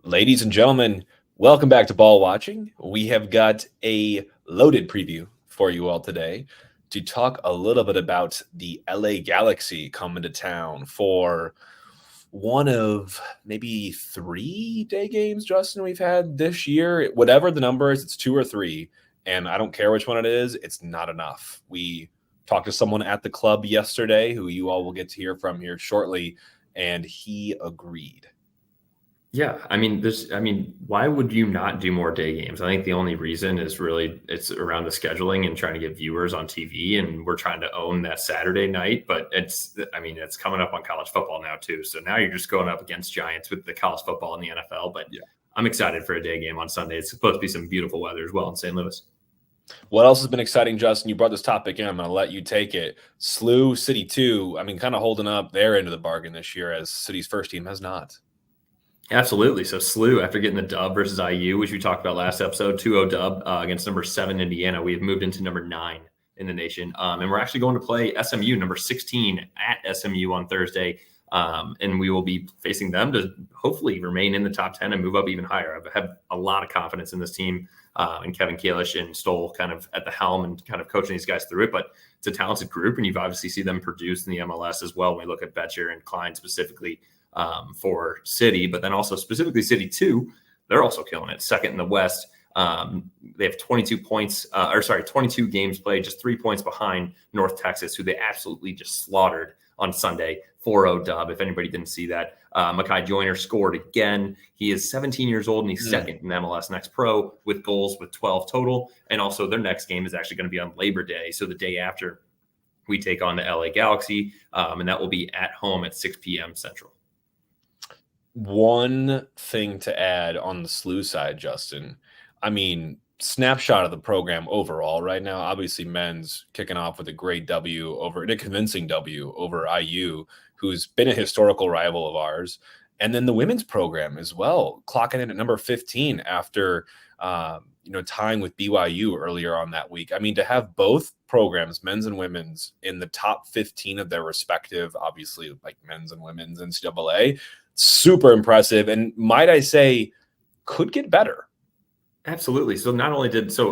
Ladies and gentlemen, welcome back to Ball Watching. We have got a loaded preview for you all today to talk a little bit about the LA Galaxy coming to town for one of maybe 3 day games, Justin, we've had this year. Whatever the number is, it's 2 or 3. And I don't care which one it is, it's not enough. We talked to someone at the club yesterday who you all will get to hear from here shortly, and he agreed. Yeah, why would you not do more day games? I think the only reason is really it's around the scheduling and trying to get viewers on TV, and we're trying to own that Saturday night. But it's coming up on college football now too. So now you're just going up against giants with the college football and the NFL. But yeah, I'm excited for a day game on Sunday. It's supposed to be some beautiful weather as well in St. Louis. What else has been exciting, Justin? You brought this topic in. I'm going to let you take it. SLU City 2, kind of holding up their end of the bargain this year as City's first team has not. Absolutely. So SLU, after getting the dub versus IU, which we talked about last episode, 2-0 dub against number 7 Indiana, we have moved into number 9 in the nation. And we're actually going to play SMU, number 16, at SMU on Thursday. And we will be facing them to hopefully remain in the top 10 and move up even higher. I have a lot of confidence in this team and Kevin Kalish and Stoll kind of at the helm and kind of coaching these guys through it. But it's a talented group, and you've obviously seen them produce in the MLS as well. When we look at Betcher and Klein specifically for City, but then also specifically City 2, they're also killing it. Second in the West. They have 22 points, 22 games played, just 3 points behind North Texas, who they absolutely just slaughtered on Sunday, 4-0 dub. If anybody didn't see that, Mekhi Joyner scored again. He is 17 years old, and he's second in MLS Next Pro with goals with 12 total. And also their next game is actually going to be on Labor Day, so the day after we take on the LA Galaxy, and that will be at home at 6 p.m. Central. One thing to add on the SLU side, Justin. Snapshot of the program overall right now. Obviously, men's kicking off with a convincing W over IU, who's been a historical rival of ours. And then the women's program as well, clocking in at number 15 after tying with BYU earlier on that week. To have both programs, men's and women's, in the top 15 of their respective, obviously like men's and women's NCAA, super impressive. And might I say, could get better. Absolutely. So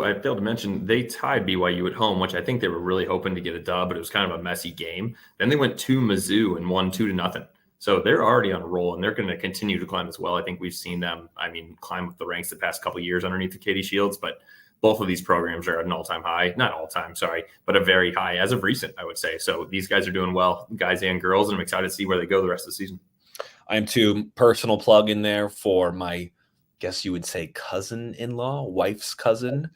I failed to mention, they tied BYU at home, which I think they were really hoping to get a dub, but it was kind of a messy game. Then they went to Mizzou and won 2-0. So they're already on a roll, and they're going to continue to climb as well. I think we've seen them, climb up the ranks the past couple of years underneath the Katie Shields, but both of these programs are at an all-time high, not all-time, sorry, but a very high as of recent, I would say. So these guys are doing well, guys and girls, and I'm excited to see where they go the rest of the season. I am too. Personal plug in there for my, guess you would say, cousin-in-law, wife's cousin,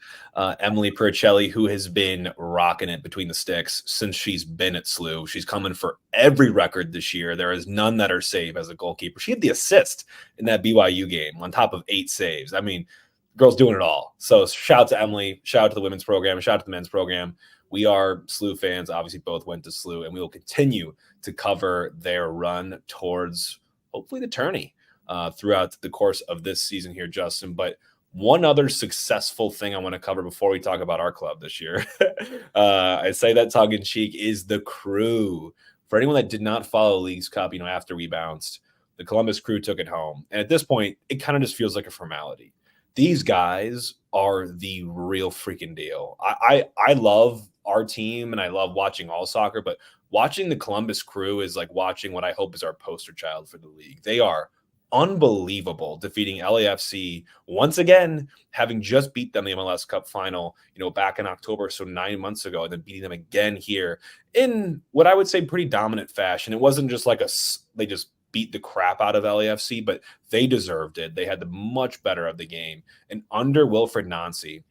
Emily Pericelli, who has been rocking it between the sticks since she's been at SLU. She's coming for every record this year. There is none that are safe as a goalkeeper. She had the assist in that BYU game on top of 8 saves. Girl's doing it all. So shout out to Emily, shout out to the women's program, shout out to the men's program. We are SLU fans. Obviously, both went to SLU, and we will continue to cover their run towards hopefully the tourney throughout the course of this season here, Justin. But one other successful thing I want to cover before we talk about our club this year, I say that tongue in cheek, is the Crew. For anyone that did not follow Leagues Cup, after we bounced, the Columbus Crew took it home. And at this point, it kind of just feels like a formality. These guys are the real freaking deal. I love our team, and I love watching all soccer, but watching the Columbus Crew is like watching what I hope is our poster child for the league. They are unbelievable, defeating LAFC once again, having just beat them in the MLS Cup final, back in October, so 9 months ago, and then beating them again here in what I would say pretty dominant fashion. It wasn't just like they just beat the crap out of LAFC, but they deserved it. They had the much better of the game. And under Wilfred Nancy,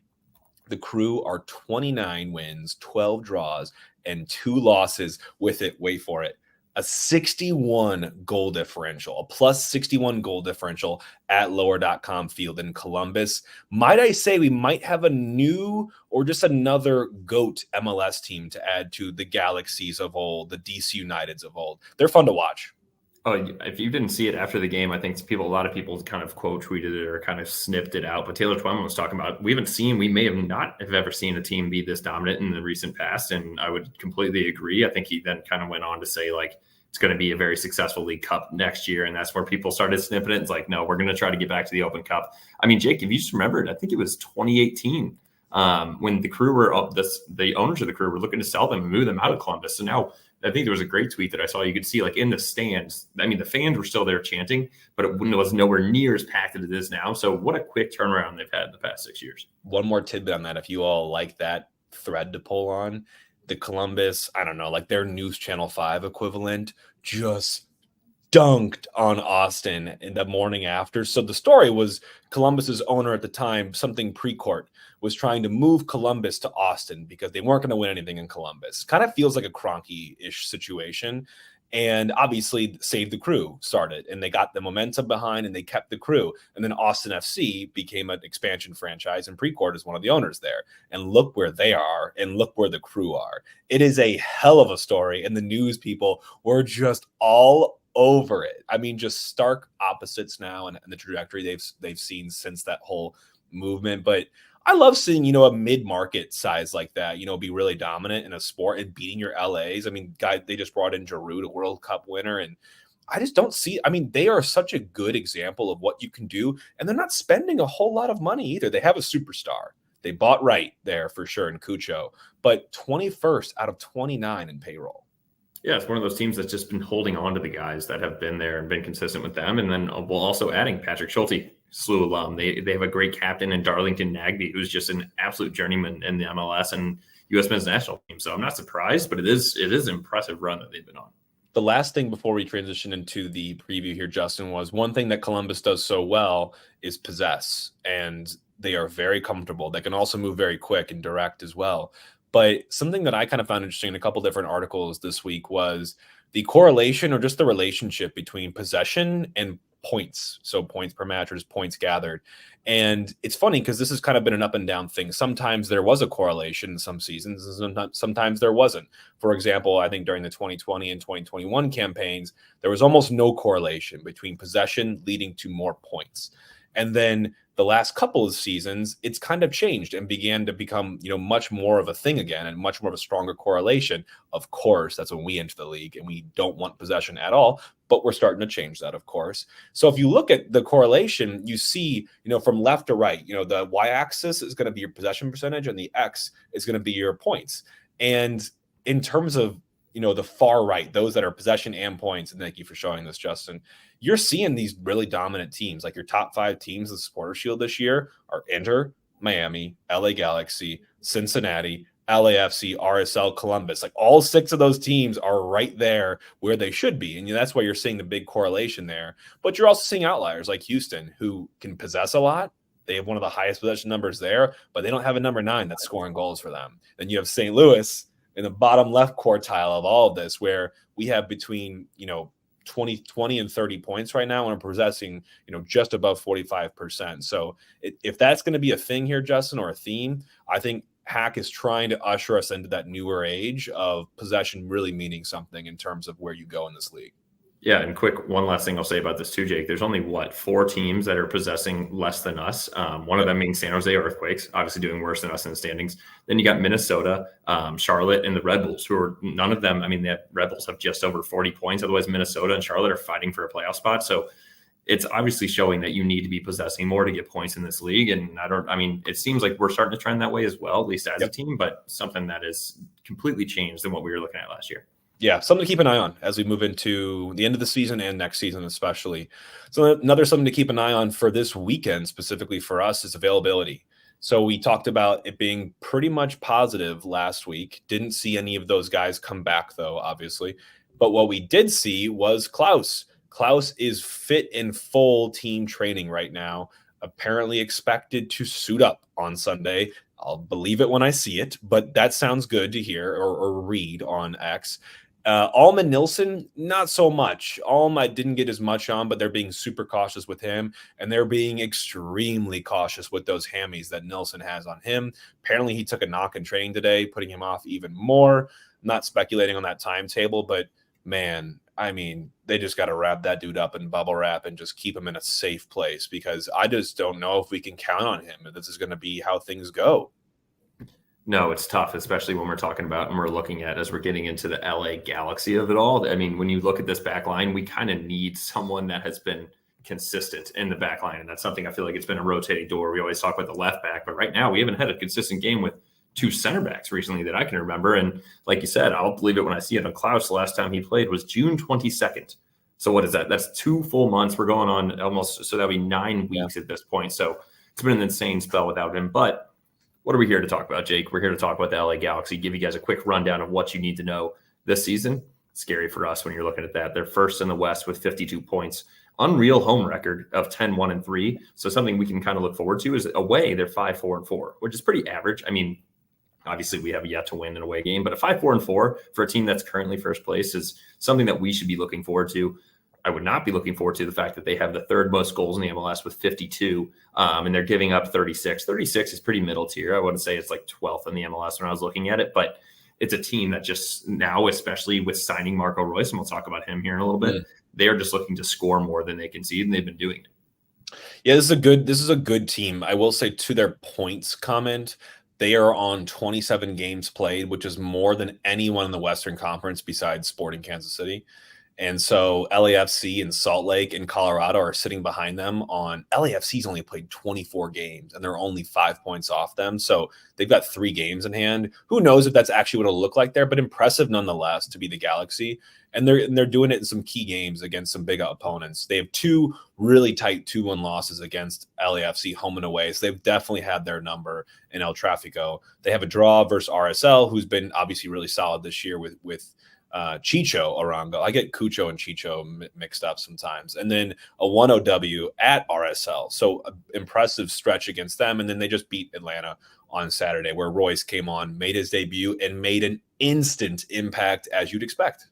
the Crew are 29 wins, 12 draws, and 2 losses with it. Wait for it. A 61 goal differential, a plus 61 goal differential at lower.com field in Columbus. Might I say we might have a new or just another GOAT MLS team to add to the Galaxies of old, the DC Uniteds of old. They're fun to watch. Oh, if you didn't see it after the game, I think a lot of people kind of quote tweeted it or kind of snipped it out. But Taylor Twellman was talking about, we may have not have ever seen a team be this dominant in the recent past. And I would completely agree. I think he then kind of went on to say, it's going to be a very successful League Cup next year. And that's where people started sniffing it. It's like, no, we're going to try to get back to the Open Cup. I mean, Jake, if you just remembered, I think it was 2018 when the crew were the owners of the crew were looking to sell them and move them out of Columbus. So now I think there was a great tweet that I saw. You could see like in the stands. I mean, the fans were still there chanting, but it was nowhere near as packed as it is now. So what a quick turnaround they've had the past 6 years. One more tidbit on that. If you all like that thread to pull on, the Columbus, I don't know, like their News Channel 5 equivalent just dunked on Austin in the morning after. So the story was Columbus's owner at the time, something pre-court, was trying to move Columbus to Austin because they weren't going to win anything in Columbus. Kind of feels like a Kroenke-ish situation. And obviously Save the Crew started, and they got the momentum behind and they kept the crew. And then Austin FC became an expansion franchise, and Precourt is one of the owners there. And look where they are, and look where the crew are. It is a hell of a story, and the news people were just all over it. I mean, just stark opposites now, and the trajectory they've seen since that whole movement. But I love seeing, a mid-market size like that, be really dominant in a sport and beating your LAs. I mean, they just brought in Giroud, a World Cup winner, and I just don't see. I mean, they are such a good example of what you can do, and they're not spending a whole lot of money either. They have a superstar. They bought right there for sure in Cucho, but 21st out of 29 in payroll. Yeah, it's one of those teams that's just been holding on to the guys that have been there and been consistent with them. And then we'll also adding Patrick Schulte, SLU alum. They have a great captain in Darlington Nagbe, who's just an absolute journeyman in the MLS and U.S. men's national team. So I'm not surprised, but it is an impressive run that they've been on. The last thing before we transition into the preview here, Justin, was one thing that Columbus does so well is possess, and they are very comfortable. They can also move very quick and direct as well. But something that I kind of found interesting in a couple different articles this week was the correlation or just the relationship between possession and points. So points per match or just points gathered. And it's funny because this has kind of been an up and down thing. Sometimes there was a correlation in some seasons, and sometimes there wasn't. For example, I think during the 2020 and 2021 campaigns, there was almost no correlation between possession leading to more points. And then the last couple of seasons, it's kind of changed and began to become, much more of a thing again and much more of a stronger correlation. Of course, that's when we enter the league and we don't want possession at all, but we're starting to change that, of course. So if you look at the correlation, you see, from left to right, the y-axis is going to be your possession percentage and the x is going to be your points. And in terms of, the far right, those that are possession and points, and thank you for showing this, Justin, you're seeing these really dominant teams. Like your top 5 teams of the Supporter Shield this year are Inter, Miami, LA Galaxy, Cincinnati, LAFC, RSL, Columbus. Like all 6 of those teams are right there where they should be. And that's why you're seeing the big correlation there. But you're also seeing outliers like Houston, who can possess a lot. They have one of the highest possession numbers there, but they don't have a number 9 that's scoring goals for them. Then you have St. Louis in the bottom left quartile of all of this, where we have between, 20 and 30 points right now, and we're possessing, just above 45%. So if that's going to be a thing here, Justin, or a theme, I think Hack is trying to usher us into that newer age of possession really meaning something in terms of where you go in this league. Yeah, and quick, one last thing I'll say about this too, Jake. There's only 4 teams that are possessing less than us. One of them being San Jose Earthquakes, obviously doing worse than us in the standings. Then you got Minnesota, Charlotte, and the Red Bulls, who are none of them. I mean, the Red Bulls have just over 40 points. Otherwise, Minnesota and Charlotte are fighting for a playoff spot. So it's obviously showing that you need to be possessing more to get points in this league. And it seems like we're starting to trend that way as well, at least as a team, but something that is completely changed than what we were looking at last year. Yeah, something to keep an eye on as we move into the end of the season and next season especially. So another something to keep an eye on for this weekend, specifically for us, is availability. So we talked about it being pretty much positive last week. Didn't see any of those guys come back, though, obviously. But what we did see was Klaus. Klaus is fit in full team training right now, apparently expected to suit up on Sunday. I'll believe it when I see it, but that sounds good to hear or read on X. Alman Nilsson, not so much. I didn't get as much on, but they're being super cautious with him, and they're being extremely cautious with those hammies that Nilsson has on him. Apparently, he took a knock in training today, putting him off even more. I'm not speculating on that timetable, but man, I mean, they just got to wrap that dude up in bubble wrap and just keep him in a safe place, because I just don't know if we can count on him, if this is going to be how things go. No, it's tough, especially when we're talking about and we're looking at as we're getting into the LA Galaxy of it all. I mean, when you look at this back line, we kind of need someone that has been consistent in the back line. And that's something I feel like it's been a rotating door. We always talk about the left back, but right now we haven't had a consistent game with two center backs recently that I can remember. And like you said, I'll believe it when I see it on Klaus. The last time he played was June 22nd. So what is that? That's 2 full months. We're going on almost, so that'll be 9 weeks at this point. So it's been an insane spell without him. But what are we here to talk about, Jake? We're here to talk about the LA Galaxy, give you guys a quick rundown of what you need to know this season. Scary for us when you're looking at that. They're first in the West with 52 points. Unreal home record of 10-1-3. So something we can kind of look forward to is away, they're 5-4-4, which is pretty average. I mean, obviously we have yet to win an away game, but a 5-4-4 for a team that's currently first place is something that we should be looking forward to. I would not be looking forward to the fact that they have the third most goals in the MLS with 52, and they're giving up 36. 36 is pretty middle tier. I wouldn't say it's like 12th in the MLS when I was looking at it, but it's a team that just now, especially with signing Marco Royce, and we'll talk about him here in a little bit, they are just looking to score more than they concede, and they've been doing it. Yeah, this is a good team. I will say, to their points comment, they are on 27 games played, which is more than anyone in the Western Conference besides Sporting Kansas City. And so LAFC and Salt Lake and Colorado are sitting behind them on LAFC's only played 24 games and they're only 5 points off them. So they've got 3 games in hand. Who knows if that's actually what it'll look like there, but impressive nonetheless to be the Galaxy. And they're doing it in some key games against some big opponents. They have 2 really tight 2-1 losses against LAFC home and away. So they've definitely had their number in El Tráfico. They have a draw versus RSL, who's been obviously really solid this year with Chicho Arango. I get Cucho and Chicho mixed up sometimes. And then a 1-0 at RSL. So impressive stretch against them. And then they just beat Atlanta on Saturday, where Royce came on, made his debut, and made an instant impact, as you'd expect.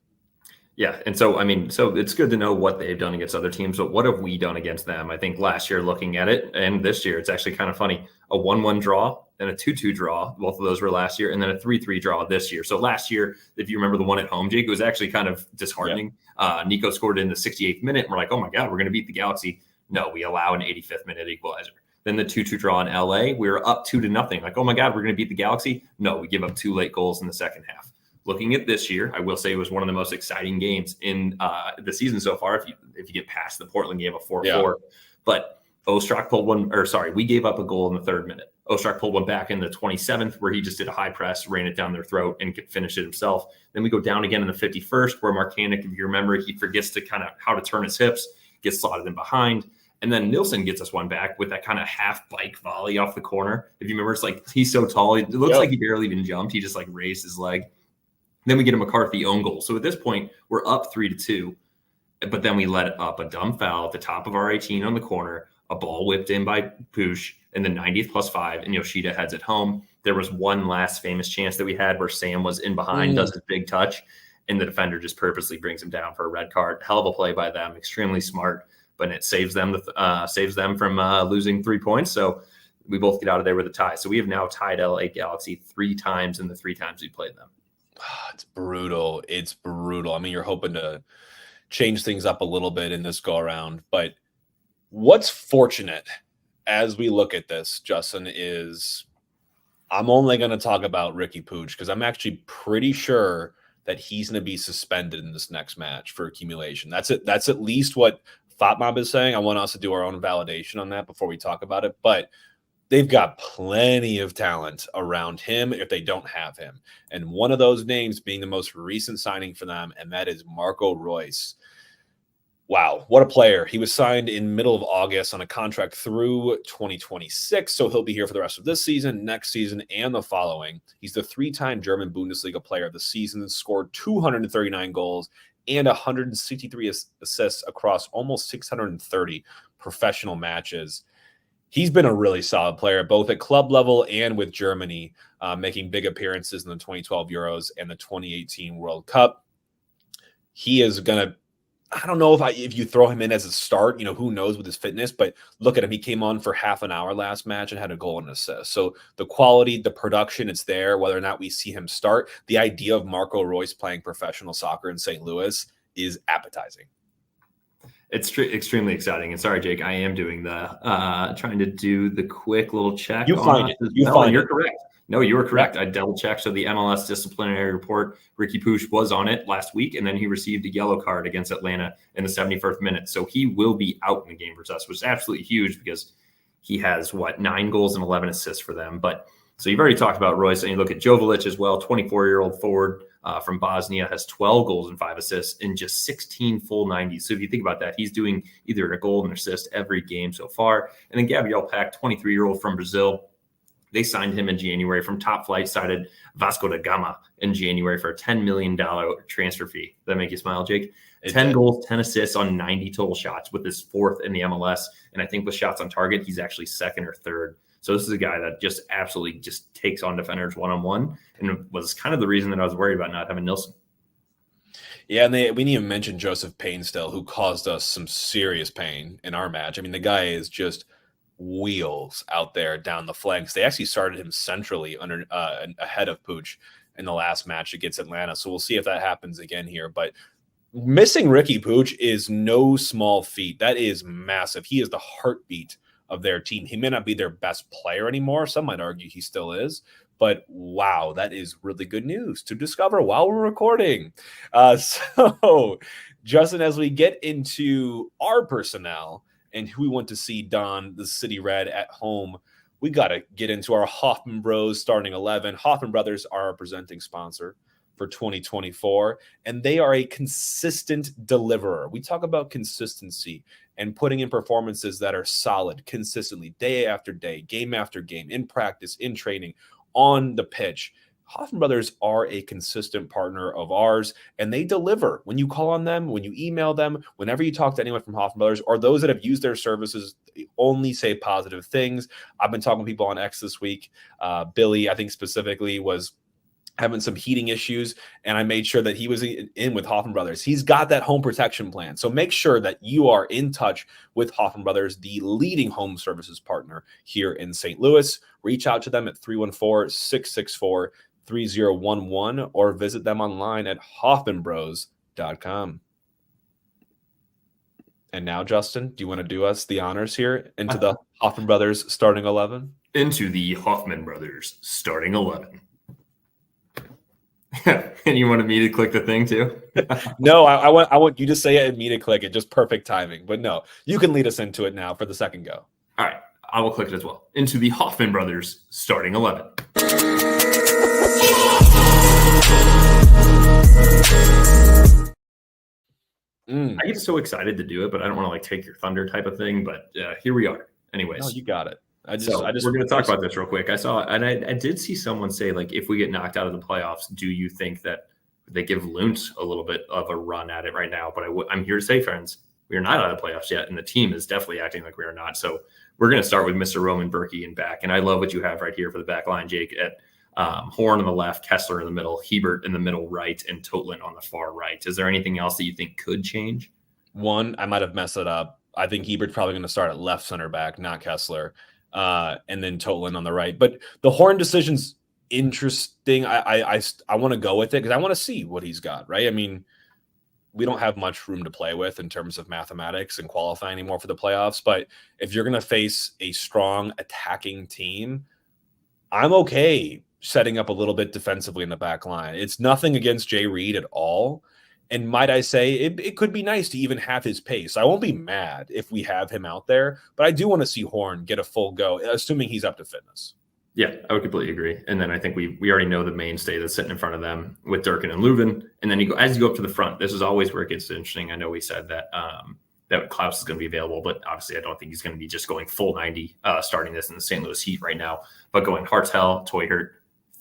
Yeah. And so, I mean, so it's good to know what they've done against other teams, but what have we done against them? I think last year, looking at it, and this year, it's actually kind of funny, a 1-1 draw and a 2-2 draw. Both of those were last year, and then a 3-3 draw this year. So last year, if you remember the one at home, Jake, it was actually kind of disheartening. Yeah. Nico scored in the 68th minute, and we're like, oh my God, we're going to beat the Galaxy. No, we allow an 85th minute equalizer. Then the 2-2 draw in LA, we were up 2-0. Like, oh my God, we're going to beat the Galaxy. No, we give up 2 late goals in the second half. Looking at this year, I will say it was one of the most exciting games in the season so far. If you get past the Portland game of 4-4, but Ostrak pulled one, or sorry, we gave up a goal in the 3rd minute. Ostrak pulled one back in the 27th, where he just did a high press, ran it down their throat, and could finish it himself. Then we go down again in the 51st, where Marcanic, if you remember, he forgets to kind of how to turn his hips, gets slotted in behind. And then Nilsson gets us one back with that kind of half bike volley off the corner. If you remember, it's like he's so tall, it looks like he barely even jumped. He just like raised his leg. Then we get a McCarthy own goal. So at this point, we're up 3-2, but then we let up a dumb foul at the top of our 18 on the corner, a ball whipped in by Push in the 90th +5, and Yoshida heads it home. There was one last famous chance that we had where Sam was in behind, does his big touch, and the defender just purposely brings him down for a red card. Hell of a play by them, extremely smart, but it saves them from losing 3 points. So we both get out of there with a tie. So we have now tied LA Galaxy 3 times in the 3 times we played them. It's brutal. It's brutal. I mean, you're hoping to change things up a little bit in this go around, but what's fortunate as we look at this, Justin, is I'm only going to talk about Ricky Puig because I'm actually pretty sure that he's going to be suspended in this next match for accumulation. That's it. That's at least what Fatmob is saying. I want us to do our own validation on that before we talk about it, but they've got plenty of talent around him if they don't have him. And one of those names being the most recent signing for them, and that is Marco Royce. Wow, what a player. He was signed in middle of August on a contract through 2026, so he'll be here for the rest of this season, next season, and the following. He's the 3-time German Bundesliga player of the season, scored 239 goals and 163 assists across almost 630 professional matches. He's been a really solid player, both at club level and with Germany, making big appearances in the 2012 Euros and the 2018 World Cup. He is going to, I don't know if you throw him in as a start, who knows with his fitness, but look at him. He came on for half an hour last match and had a goal and an assist. So the quality, the production, it's there, whether or not we see him start. The idea of Marco Royce playing professional soccer in St. Louis is appetizing. It's extremely exciting. And sorry, Jake, I am doing trying to do the quick little check. You find it. You're correct. No, you were correct. I double checked. So the MLS disciplinary report, Ricky Puig was on it last week, and then he received a yellow card against Atlanta in the 71st minute. So he will be out in the game versus us, which is absolutely huge because he has 9 goals and 11 assists for them. But so you've already talked about Royce, and you look at Joveljic as well, 24-year-old forward from Bosnia, has 12 goals and 5 assists in just 16 full 90s. So if you think about that, he's doing either a goal and assist every game so far. And then Gabriel Pack, 23-year-old from Brazil. They signed him in January from Top Flight, sided Vasco da Gama in January for a $10 million transfer fee. Does that make you smile, Jake? 10 goals, 10 assists on 90 total shots, with his 4th in the MLS. And I think with shots on target, he's actually 2nd or 3rd. So this is a guy that just absolutely just takes on defenders one-on-one, and it was kind of the reason that I was worried about not having Nilsson. Yeah, and we didn't even mention Joseph Payne still, who caused us some serious pain in our match. I mean, the guy is just wheels out there down the flanks. They actually started him centrally under ahead of Puig in the last match against Atlanta. So we'll see if that happens again here. But missing Ricky Puig is no small feat. That is massive. He is the heartbeat of their team. He may not be their best player anymore. Some might argue he still is. But wow, that is really good news to discover while we're recording. So, Justin, as we get into our personnel and who we want to see don the City Red at home, we got to get into our Hoffman Bros starting 11. Hoffman Brothers are our presenting sponsor for 2024, and they are a consistent deliverer. We talk about consistency and putting in performances that are solid consistently, day after day, game after game, in practice, in training, on the pitch. Hoffman Brothers are a consistent partner of ours, and they deliver. When you call on them, when you email them, whenever you talk to anyone from Hoffman Brothers or those that have used their services, they only say positive things. I've been talking to people on X this week. Billy, I think specifically, was having some heating issues, and I made sure that he was in with Hoffman Brothers. He's got that home protection plan. So make sure that you are in touch with Hoffman Brothers, the leading home services partner here in St. Louis. Reach out to them at 314-664-3011 or visit them online at hoffmanbros.com. And now, Justin, do you want to do us the honors here into the Hoffman Brothers starting 11? Into the Hoffman Brothers starting 11. And you wanted me to click the thing too? No, I want you to say it and me to click it. Just perfect timing. But no, you can lead us into it now for the second go. All right, I will click it as well. Into the Hoffman Brothers starting 11. I get so excited to do it, but I don't want to take your thunder type of thing. But here we are. Anyways, no, you got it. We're going to talk about this real quick. I saw, and I did see someone say, if we get knocked out of the playoffs, do you think that they give Lund a little bit of a run at it right now? But I'm here to say, friends, we are not out of the playoffs yet, and the team is definitely acting like we are not. So we're going to start with Mr. Roman Berkey in back, and I love what you have right here for the back line, Jake, at Horn on the left, Kessler in the middle, Hebert in the middle right, and Totland on the far right. Is there anything else that you think could change? One, I might have messed it up. I think Hebert's probably going to start at left center back, not Kessler. And then Totland on the right. But the Horn decision's interesting. I want to go with it because I want to see what he's got, right? I mean, we don't have much room to play with in terms of mathematics and qualifying anymore for the playoffs. But if you're going to face a strong attacking team, I'm okay setting up a little bit defensively in the back line. It's nothing against Jay Reed at all. And might I say, it could be nice to even have his pace. I won't be mad if we have him out there, but I do want to see Horn get a full go, assuming he's up to fitness. Yeah, I would completely agree. And then I think we already know the mainstay that's sitting in front of them with Durkin and Leuven. And then as you go up to the front, this is always where it gets interesting. I know we said that that Klaus is going to be available, but obviously I don't think he's going to be just going full 90 starting this in the St. Louis Heat right now. But going Hartel, Toyhert,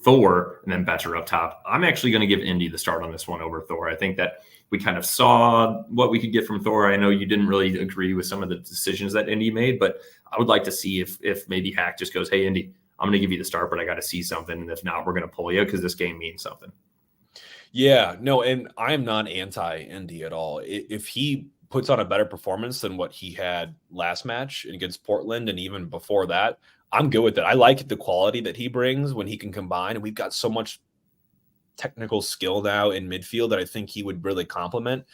Thor, and then Betcher up top. I'm actually going to give Indy the start on this one over Thor. I think that we kind of saw what we could get from Thor. I know you didn't really agree with some of the decisions that Indy made, but I would like to see if maybe Hack just goes, hey, Indy, I'm going to give you the start, but I got to see something. And if not, we're going to pull you because this game means something. Yeah, no, and I'm not anti-Indy at all. If he puts on a better performance than what he had last match against Portland and even before that, I'm good with it. I like the quality that he brings when he can combine, and we've got so much technical skill now in midfield that I think he would really complement.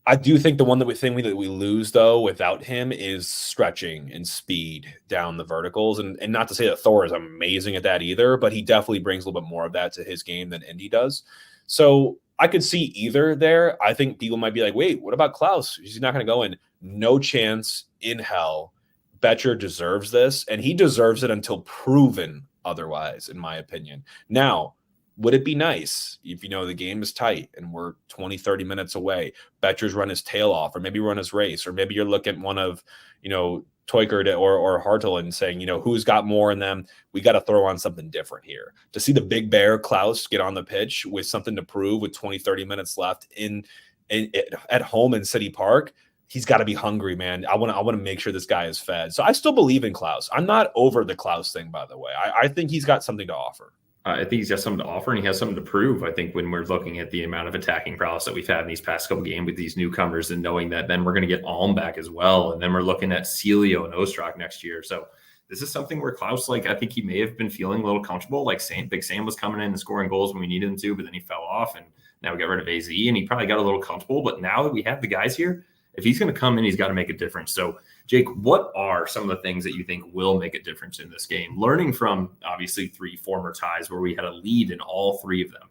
I do think the one that we lose though without him is stretching and speed down the verticals, and not to say that Thor is amazing at that either, but he definitely brings a little bit more of that to his game than Indy does. So I could see either there. I think people might be like, wait, what about Klaus? He's not going to go in. No chance in hell. Betcher deserves this, and he deserves it until proven otherwise, in my opinion. Now, would it be nice if, the game is tight and we're 20, 30 minutes away, Betcher's run his tail off, or maybe run his race, or maybe you're looking at one of, Teukert or Hartel and saying, who's got more in them? We got to throw on something different here. To see the big bear Klaus get on the pitch with something to prove with 20, 30 minutes left at home in City Park, he's got to be hungry, man. I want to make sure this guy is fed. So I still believe in Klaus. I'm not over the Klaus thing, by the way. I think he's got something to offer. I think he's got something to offer, and he has something to prove. I think when we're looking at the amount of attacking prowess that we've had in these past couple games with these newcomers, and knowing that then we're going to get Alm back as well, and then we're looking at Celio and Ostrak next year. So this is something where Klaus, I think he may have been feeling a little comfortable. Big Sam was coming in and scoring goals when we needed him to, but then he fell off, and now we got rid of AZ, and he probably got a little comfortable. But now that we have the guys here, if he's going to come in, he's got to make a difference. So, Jake, what are some of the things that you think will make a difference in this game? Learning from, obviously, 3 former ties where we had a lead in all 3 of them.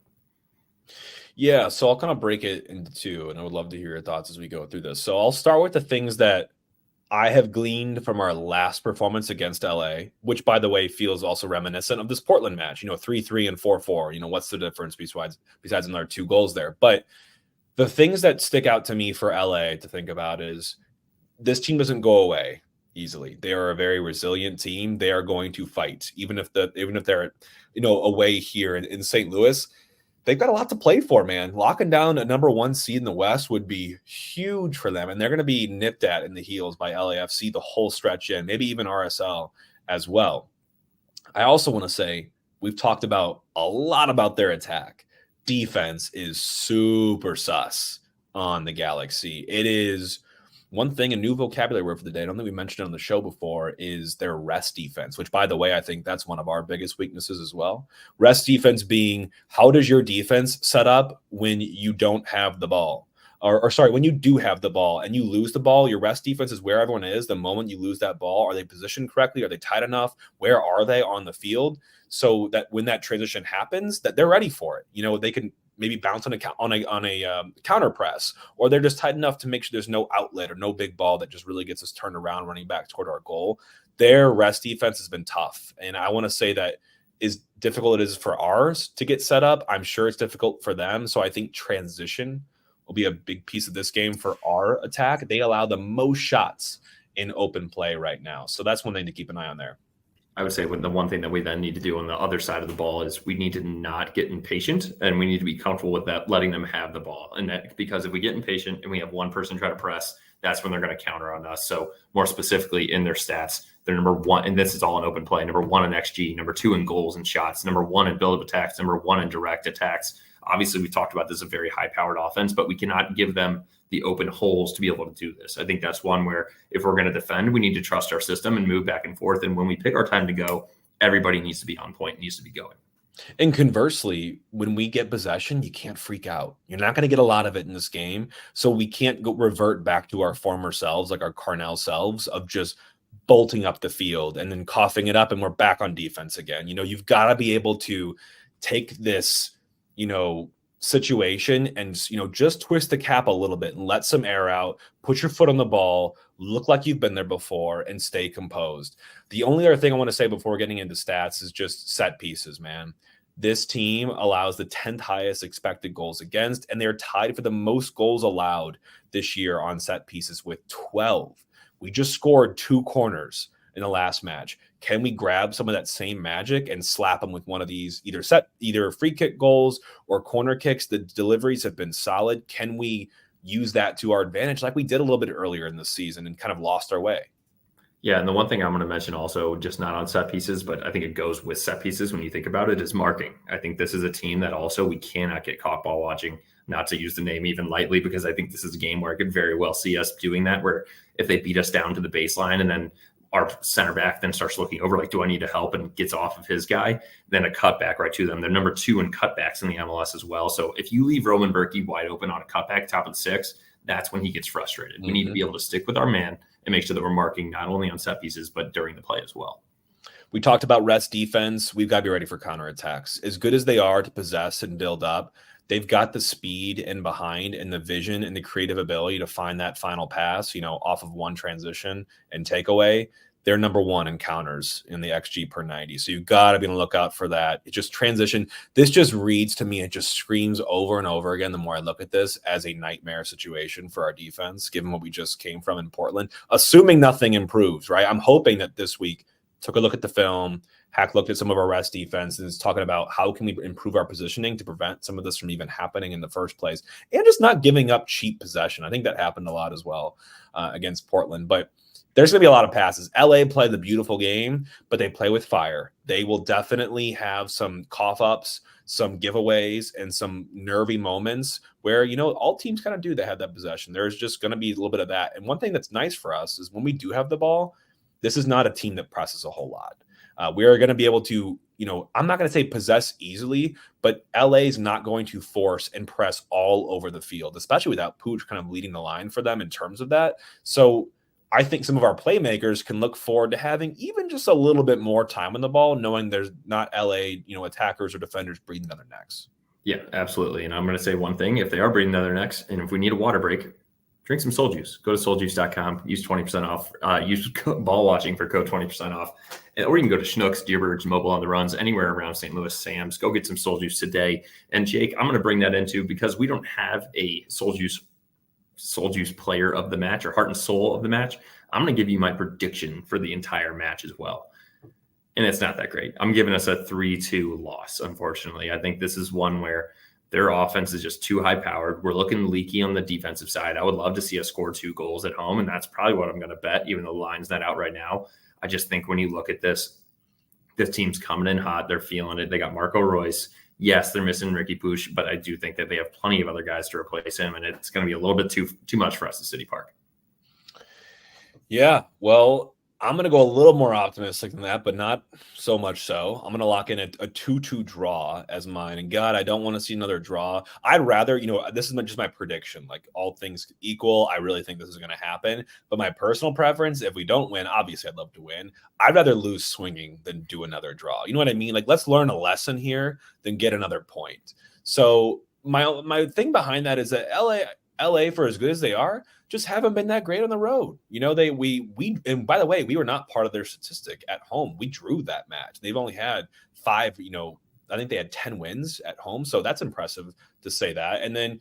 Yeah, so I'll kind of break it into 2, and I would love to hear your thoughts as we go through this. So I'll start with the things that I have gleaned from our last performance against LA, which, by the way, feels also reminiscent of this Portland match, 3-3 and 4-4. What's the difference besides another 2 goals there? But the things that stick out to me for LA to think about is this team doesn't go away easily. They are a very resilient team. They are going to fight, even if they're away here in St. Louis. They've got a lot to play for, man. Locking down a number 1 seed in the West would be huge for them, and they're going to be nipped at in the heels by LAFC the whole stretch in, maybe even RSL as well. I also want to say we've talked about a lot about their attack. Defense is super sus on the Galaxy. It is one thing, a new vocabulary word for the day. I don't think we mentioned it on the show before, is their rest defense, which, by the way, I think that's one of our biggest weaknesses as well. Rest defense being, how does your defense set up when you don't have the ball? Or when you do have the ball and you lose the ball, your rest defense is where everyone is the moment you lose that ball. Are they positioned correctly? Are they tight enough? Where are they on the field? So that when that transition happens, that they're ready for it. They can maybe bounce on a counter press, or they're just tight enough to make sure there's no outlet or no big ball that just really gets us turned around running back toward our goal. Their rest defense has been tough. And I want to say that as difficult it is for ours to get set up, I'm sure it's difficult for them. So I think transition will be a big piece of this game for our attack. They allow the most shots in open play right now. So that's one thing to keep an eye on there. I would say the one thing that we then need to do on the other side of the ball is we need to not get impatient, and we need to be comfortable with that, letting them have the ball. And that, because if we get impatient and we have one person try to press, that's when they're going to counter on us. So more specifically in their stats, they're number 1, and this is all in open play, number 1 in XG, number 2 in goals and shots, number 1 in build-up attacks, number 1 in direct attacks. Obviously, we talked about this, a very high-powered offense, but we cannot give them the open holes to be able to do this. I think that's one where if we're going to defend, we need to trust our system and move back and forth. And when we pick our time to go, everybody needs to be on point, needs to be going. And conversely, when we get possession, you can't freak out. You're not going to get a lot of it in this game. So we can't revert back to our former selves, like our Carnell selves, of just bolting up the field and then coughing it up and we're back on defense again. You've got to be able to take this, situation and just twist the cap a little bit and let some air out, put your foot on the ball, look like you've been there before, and stay composed. The only other thing I want to say before getting into stats is just set pieces, man. This team allows the 10th highest expected goals against, and they're tied for the most goals allowed this year on set pieces with 12. We just scored 2 corners in the last match. Can we grab some of that same magic and slap them with one of these either free kick goals or corner kicks? The deliveries have been solid. Can we use that to our advantage like we did a little bit earlier in the season and kind of lost our way? Yeah, and the one thing I'm going to mention also, just not on set pieces, but I think it goes with set pieces when you think about it, is marking. I think this is a team that also we cannot get caught ball watching, not to use the name even lightly, because I think this is a game where I could very well see us doing that, where if they beat us down to the baseline and then our center back then starts looking over like, do I need to help, and gets off of his guy, then a cutback right to them. They're number 2 in cutbacks in the MLS as well. So if you leave Roman Berkey wide open on a cutback, top of the 6, that's when he gets frustrated. We need to be able to stick with our man and make sure that we're marking not only on set pieces, but during the play as well. We talked about rest defense. We've got to be ready for counterattacks. As good as they are to possess and build up, they've got the speed and behind and the vision and the creative ability to find that final pass, off of one transition and takeaway. They're number one in counters in the XG per 90. So you've got to be on the lookout for that. It just transition. This just reads to me, it just screams over and over again, the more I look at this, as a nightmare situation for our defense, given what we just came from in Portland, assuming nothing improves, right? I'm hoping that this week took a look at the film, Hack looked at some of our rest defense and is talking about how can we improve our positioning to prevent some of this from even happening in the first place, and just not giving up cheap possession. I think that happened a lot as well against Portland. But there's going to be a lot of passes. LA played the beautiful game, but they play with fire. They will definitely have some cough-ups, some giveaways, and some nervy moments where, all teams kind of do. They have that possession. There's just going to be a little bit of that. And one thing that's nice for us is when we do have the ball, this is not a team that presses a whole lot. We are going to be able to, I'm not going to say possess easily, but LA is not going to force and press all over the field, especially without Pooch kind of leading the line for them in terms of that. So I think some of our playmakers can look forward to having even just a little bit more time on the ball, knowing there's not LA, attackers or defenders breathing down their necks. Yeah, absolutely. And I'm going to say one thing. If they are breathing down their necks, and if we need a water break, drink some Soul Juice. Go to souljuice.com. Use 20% off. Use ball watching for code 20% off. Or you can go to Schnucks, Deerbirds, Mobile on the Runs, anywhere around St. Louis, Sam's. Go get some Soul Juice today. And Jake, I'm going to bring that into, because we don't have a Soul Juice player of the match or heart and soul of the match. I'm going to give you my prediction for the entire match as well. And it's not that great. I'm giving us a 3-2 loss, unfortunately. I think this is one where their offense is just too high-powered. We're looking leaky on the defensive side. I would love to see us score 2 goals at home, and that's probably what I'm going to bet, even though the line's not out right now. I just think when you look at this team's coming in hot. They're feeling it. They got Marco Royce. Yes, they're missing Ricky Pooch, but I do think that they have plenty of other guys to replace him, and it's going to be a little bit too much for us at City Park. Yeah, well, I'm going to go a little more optimistic than that, but not so much so. I'm going to lock in a 2-2 draw as mine. And God, I don't want to see another draw. I'd rather, this is just my prediction, like all things equal. I really think this is going to happen. But my personal preference, if we don't win, obviously I'd love to win. I'd rather lose swinging than do another draw. You know what I mean? Like, let's learn a lesson here than get another point. So my thing behind that is that LA, for as good as they are, just haven't been that great on the road. And by the way, we were not part of their statistic at home. We drew that match. They've only had 5, I think they had 10 wins at home. So that's impressive to say that. And then,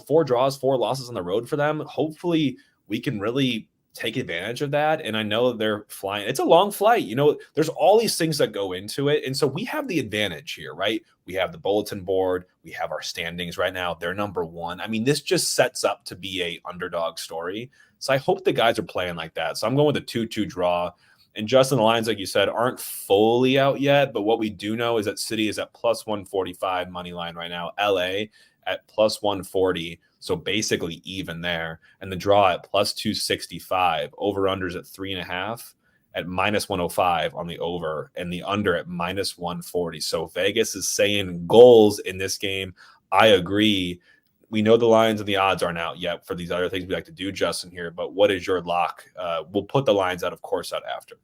4 draws, 4 losses on the road for them. Hopefully we can really take advantage of that. And I know they're flying. It's a long flight. There's all these things that go into it. And so we have the advantage here, right? We have the bulletin board. We have our standings right now. They're number 1. I mean, this just sets up to be a underdog story. So I hope the guys are playing like that. So I'm going with a 2-2 draw. And Justin, the lines, like you said, aren't fully out yet. But what we do know is that City is at plus 145 money line right now. LA at plus 140. So basically even there. And the draw at plus 265. Over-unders at 3.5 at minus 105 on the over, and the under at minus 140. So Vegas is saying goals in this game. I agree. We know the lines and the odds aren't out yet for these other things we like to do, Justin, here. But what is your lock? We'll put the lines out, of course, out after.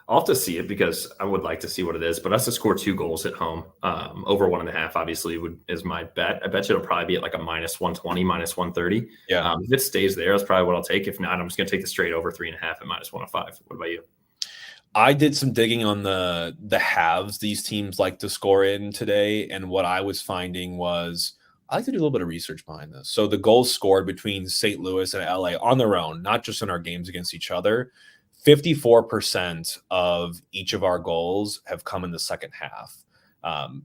I'll have to see it because I would like to see what it is. But us to score 2 goals at home, over 1.5, obviously, is my bet. I bet you it'll probably be at like a minus 120, minus 130. Yeah. If it stays there, that's probably what I'll take. If not, I'm just going to take the straight over 3.5 at minus 105. What about you? I did some digging on the halves these teams like to score in today. And what I was finding was I like to do a little bit of research behind this. So the goals scored between St. Louis and LA on their own, not just in our games against each other, 54% of each of our goals have come in the second half.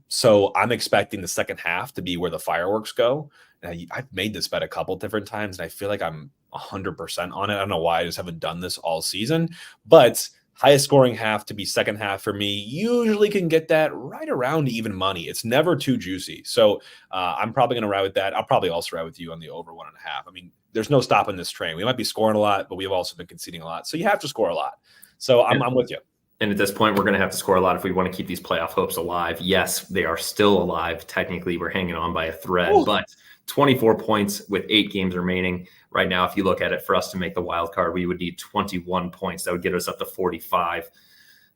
So I'm expecting the second half to be where the fireworks go. And I've made this bet a couple different times, and I feel like I'm 100% on it. I don't know why I just haven't done this all season, but highest scoring half to be second half for me usually can get that right around even money. It's never too juicy. So I'm probably going to ride with that. I'll probably also ride with you on the over 1.5. I mean, there's no stopping this train. We might be scoring a lot, but we've also been conceding a lot. So you have to score a lot. So I'm with you. And at this point, we're going to have to score a lot if we want to keep these playoff hopes alive. Yes, they are still alive. Technically, we're hanging on by a thread, but 24 points with 8 games remaining. Right now, if you look at it, for us to make the wild card, we would need 21 points. That would get us up to 45.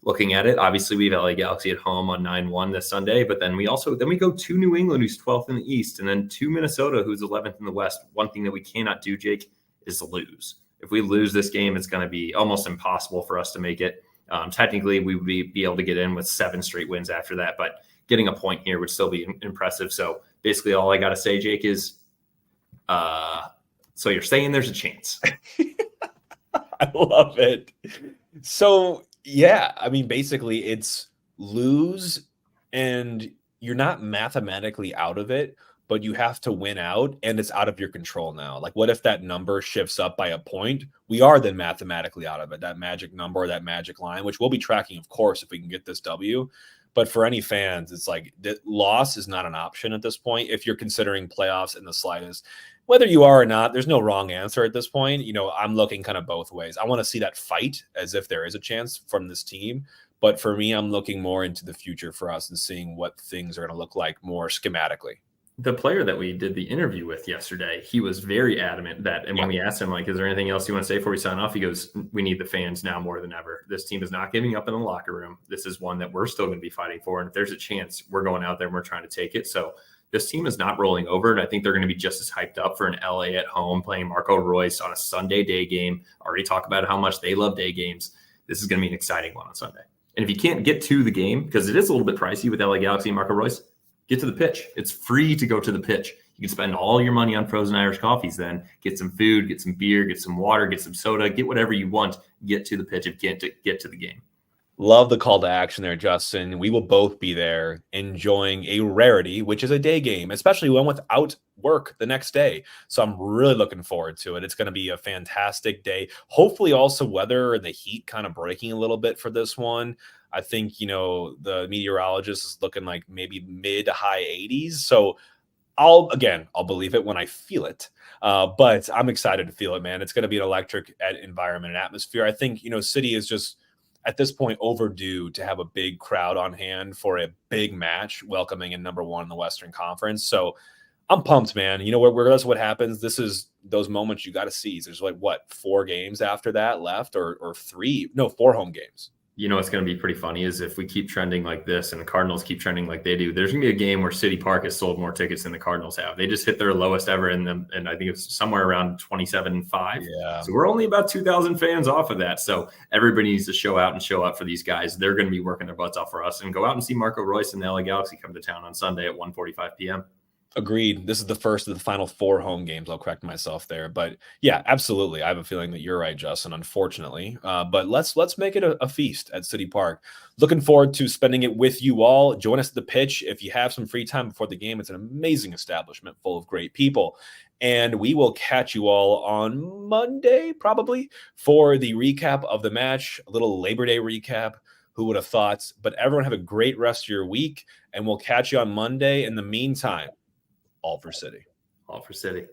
Looking at it, obviously we have LA Galaxy at home on 9-1 this Sunday, but then we go to New England, who's 12th in the East, and then to Minnesota, who's 11th in the West. One thing that we cannot do, Jake, is lose. If we lose this game, it's going to be almost impossible for us to make it. Technically, we would be able to get in with 7 straight wins after that, but getting a point here would still be impressive. So basically all I got to say, Jake, is so you're saying there's a chance. I love it. So, yeah, I mean, basically it's lose and you're not mathematically out of it, but you have to win out and it's out of your control now. Like, what if that number shifts up by a point? We are then mathematically out of it, that magic number or that magic line, which we'll be tracking, of course, if we can get this W. But for any fans, it's like the loss is not an option at this point. If you're considering playoffs in the slightest, whether you are or not, there's no wrong answer at this point. You know, I'm looking kind of both ways. I want to see that fight as if there is a chance from this team. But for me, I'm looking more into the future for us and seeing what things are going to look like more schematically. The player that we did the interview with yesterday, he was very adamant that, and when we asked him, like, is there anything else you want to say before we sign off? He goes, we need the fans now more than ever. This team is not giving up in the locker room. This is one that we're still going to be fighting for. And if there's a chance, we're going out there and we're trying to take it. So this team is not rolling over. And I think they're going to be just as hyped up for an LA at home playing Marco Royce on a Sunday day game. Already talk about how much they love day games. This is going to be an exciting one on Sunday. And if you can't get to the game, because it is a little bit pricey with LA Galaxy and Marco Royce, get to the pitch. It's free to go to the pitch. You can spend all your money on frozen Irish coffees then. Get some food, get some beer, get some water, get some soda, get whatever you want. Get to the pitch if you can't get to the game. Love the call to action there, Justin. We will both be there enjoying a rarity, which is a day game, especially one without work the next day. So I'm really looking forward to it. It's going to be a fantastic day. Hopefully also weather and the heat kind of breaking a little bit for this one. I think, you know, the meteorologist is looking like maybe mid to high 80s. So I'll believe it when I feel it. But I'm excited to feel it, man. It's going to be an electric environment and atmosphere. I think, you know, City is just at this point overdue to have a big crowd on hand for a big match, welcoming in number 1 in the Western Conference. So I'm pumped, man. You know, regardless of what happens, this is those moments you got to seize. There's like, what, 4 games after that left or 4 home games. You know what's going to be pretty funny is if we keep trending like this and the Cardinals keep trending like they do, there's going to be a game where City Park has sold more tickets than the Cardinals have. They just hit their lowest ever in them, and I think it's somewhere around 27,500. Yeah. So we're only about 2,000 fans off of that. So everybody needs to show out and show up for these guys. They're going to be working their butts off for us, and go out and see Marco Royce and the LA Galaxy come to town on Sunday at 1:45 p.m. Agreed. This is the first of the final 4 home games. I'll correct myself there, but yeah, absolutely. I have a feeling that you're right, Justin, unfortunately. But let's make it a feast at City Park. Looking forward to spending it with you all. Join us at the pitch if you have some free time before the game. It's an amazing establishment full of great people. And we will catch you all on Monday, probably, for the recap of the match, a little Labor Day recap. Who would have thought? But everyone have a great rest of your week, and we'll catch you on Monday. In the meantime, all for City. All for City.